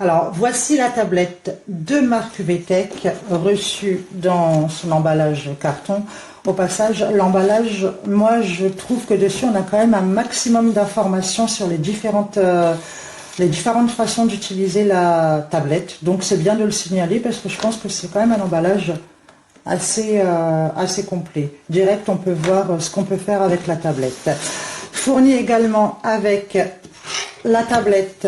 Alors, voici la tablette de marque VTech reçue dans son emballage carton. Au passage, l'emballage, moi, je trouve que dessus, on a quand même un maximum d'informations sur les différentes façons d'utiliser la tablette. Donc, c'est bien de le signaler parce que je pense que c'est quand même un emballage assez complet. Direct, on peut voir ce qu'on peut faire avec la tablette. Fourni également avec la tablette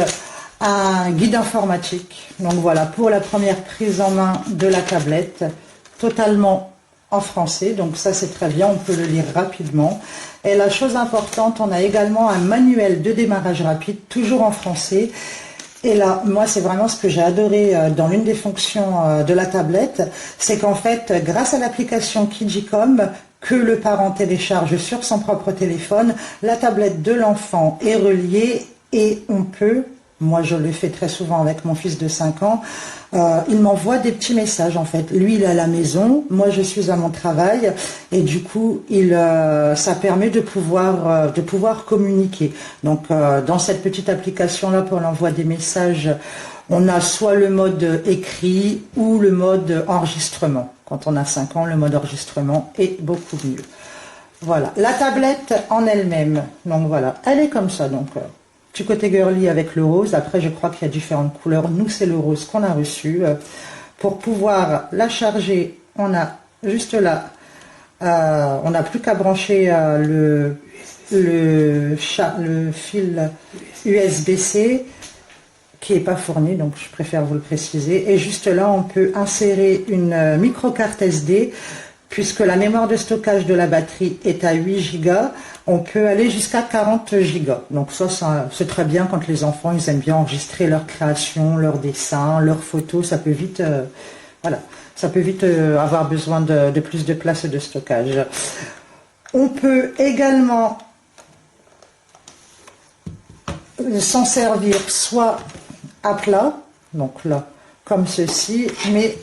un guide informatique. Donc voilà, pour la première prise en main de la tablette, totalement en français. Donc ça, c'est très bien, on peut le lire rapidement. Et la chose importante, on a également un manuel de démarrage rapide, toujours en français. Et là, moi, c'est vraiment ce que j'ai adoré dans l'une des fonctions de la tablette, c'est qu'en fait, grâce à l'application Kidjicom, que le parent télécharge sur son propre téléphone, la tablette de l'enfant est reliée et on peut, moi je le fais très souvent avec mon fils de 5 ans, il m'envoie des petits messages en fait. Lui il est à la maison, moi je suis à mon travail et du coup ça permet de pouvoir communiquer. Donc dans cette petite application là pour l'envoi des messages, on a soit le mode écrit ou le mode enregistrement. Quand on a 5 ans, le mode enregistrement est beaucoup mieux. Voilà, la tablette en elle-même, donc voilà, elle est comme ça, donc petit côté girly avec le rose. Après, je crois qu'il y a différentes couleurs. Nous, c'est le rose qu'on a reçu. Pour pouvoir la charger, on a juste là, on n'a plus qu'à brancher le fil USB-C qui n'est pas fourni, donc je préfère vous le préciser. Et juste là, on peut insérer une micro-carte SD, puisque la mémoire de stockage de la batterie est à 8 Go, on peut aller jusqu'à 40 Go. Donc ça c'est très bien quand les enfants, ils aiment bien enregistrer leurs créations, leurs dessins, leurs photos, ça peut vite, voilà, ça peut vite avoir besoin de plus de place de stockage. On peut également s'en servir soit à plat, donc là, comme ceci, mais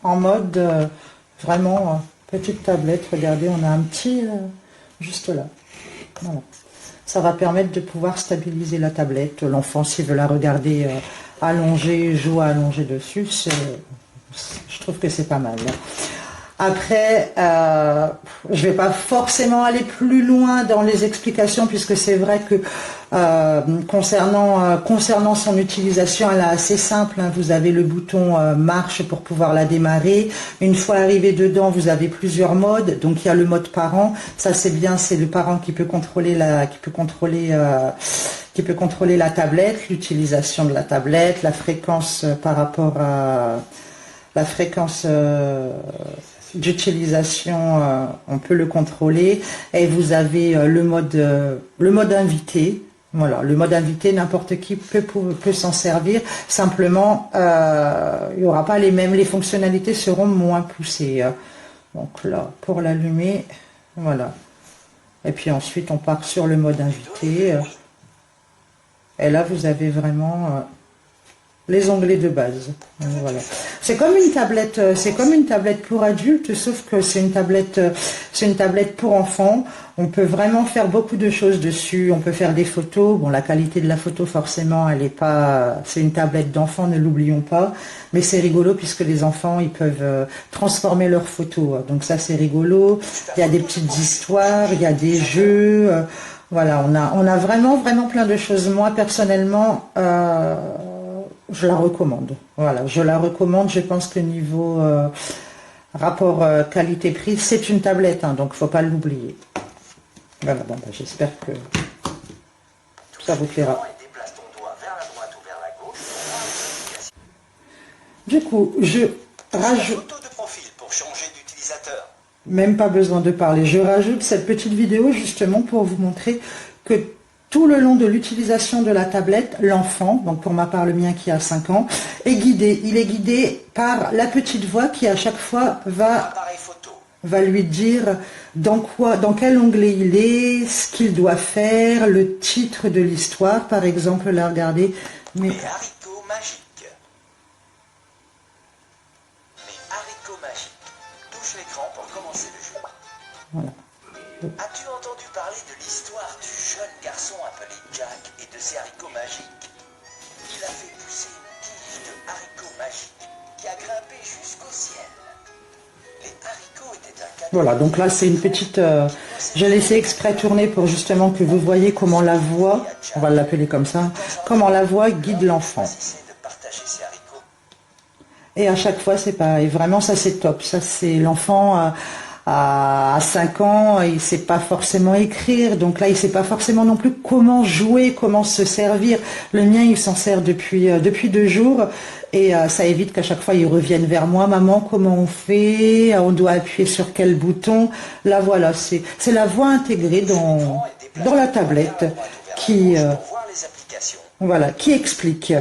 en mode vraiment petite tablette. Regardez, on a un petit juste là. Voilà. Ça va permettre de pouvoir stabiliser la tablette. L'enfant, s'il veut la regarder allongée, jouer allongée dessus, je trouve que c'est pas mal. Après, je vais pas forcément aller plus loin dans les explications puisque c'est vrai que concernant son utilisation, elle est assez simple. Hein. Vous avez le bouton marche pour pouvoir la démarrer. Une fois arrivé dedans, vous avez plusieurs modes. Donc il y a le mode parent. Ça c'est bien, c'est le parent qui peut contrôler la tablette, l'utilisation de la tablette, la fréquence par rapport à la fréquence d'utilisation, on peut le contrôler. Et vous avez le mode invité. Voilà, le mode invité, n'importe qui peut s'en servir. Simplement, il n'y aura pas les fonctionnalités seront moins poussées. Donc là, pour l'allumer, voilà. Et puis ensuite, on part sur le mode invité. Et là, vous avez vraiment les onglets de base. Donc, voilà. C'est comme une tablette pour adultes, sauf que c'est une tablette pour enfants. On peut vraiment faire beaucoup de choses dessus. On peut faire des photos. Bon, la qualité de la photo, forcément, elle est pas. C'est une tablette d'enfant, ne l'oublions pas. Mais c'est rigolo puisque les enfants, ils peuvent transformer leurs photos. Donc ça, c'est rigolo. Il y a des petites histoires, il y a des jeux. Voilà, on a vraiment plein de choses. Moi, personnellement. Je la recommande. Voilà, je la recommande. Je pense que niveau rapport qualité-prix, c'est une tablette, hein, donc il ne faut pas l'oublier. Voilà, bon, bah, j'espère que ça vous plaira. Du coup, je rajoute... Même pas besoin de parler. Je rajoute cette petite vidéo justement pour vous montrer que tout le long de l'utilisation de la tablette, l'enfant, donc pour ma part le mien qui a 5 ans, est guidé. Il est guidé par la petite voix qui à chaque fois va lui dire dans quel onglet il est, ce qu'il doit faire, le titre de l'histoire, par exemple, là, regardez. Les haricots magiques. Les haricots magiques. Touche l'écran pour commencer le jeu. Voilà. As-tu entendu parler de l'histoire du jeune garçon appelé Jack et de ses haricots magiques? Il a fait pousser une Voilà, donc là c'est une petite... j'ai laissé exprès tourner pour justement que vous voyez comment la voix, on va l'appeler comme ça, comment la voix guide l'enfant. Choisissez de partager ses haricots. Et à chaque fois c'est pareil, vraiment ça c'est top, ça c'est l'enfant à 5 ans, il sait pas forcément écrire, donc là il sait pas forcément non plus comment jouer, comment se servir. Le mien il s'en sert depuis 2 jours et ça évite qu'à chaque fois il revienne vers moi, maman comment on fait, on doit appuyer sur quel bouton. Là voilà, c'est la voix intégrée dans la tablette qui Pour voir les applications. voilà qui explique.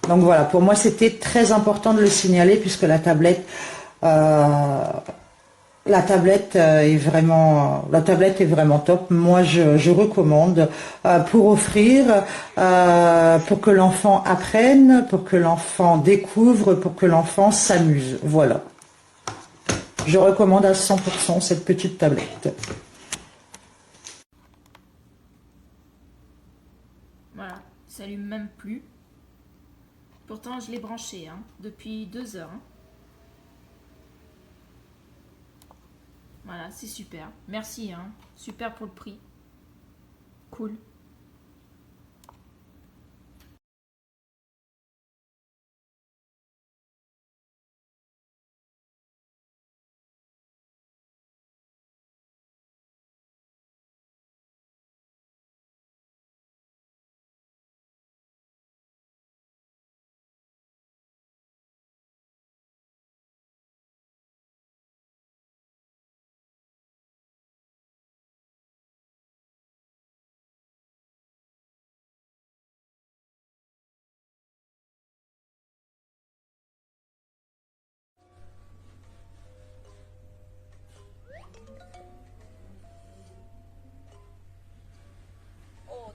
Donc voilà, pour moi c'était très important de le signaler puisque la tablette est vraiment top. Moi je recommande pour offrir, pour que l'enfant apprenne, pour que l'enfant découvre, pour que l'enfant s'amuse. Voilà. Je recommande à 100% cette petite tablette. Voilà, il s'allume même plus. Pourtant, je l'ai branché depuis 2 heures. Voilà, c'est super. Merci, super pour le prix. Cool. Oh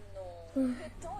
non, le temps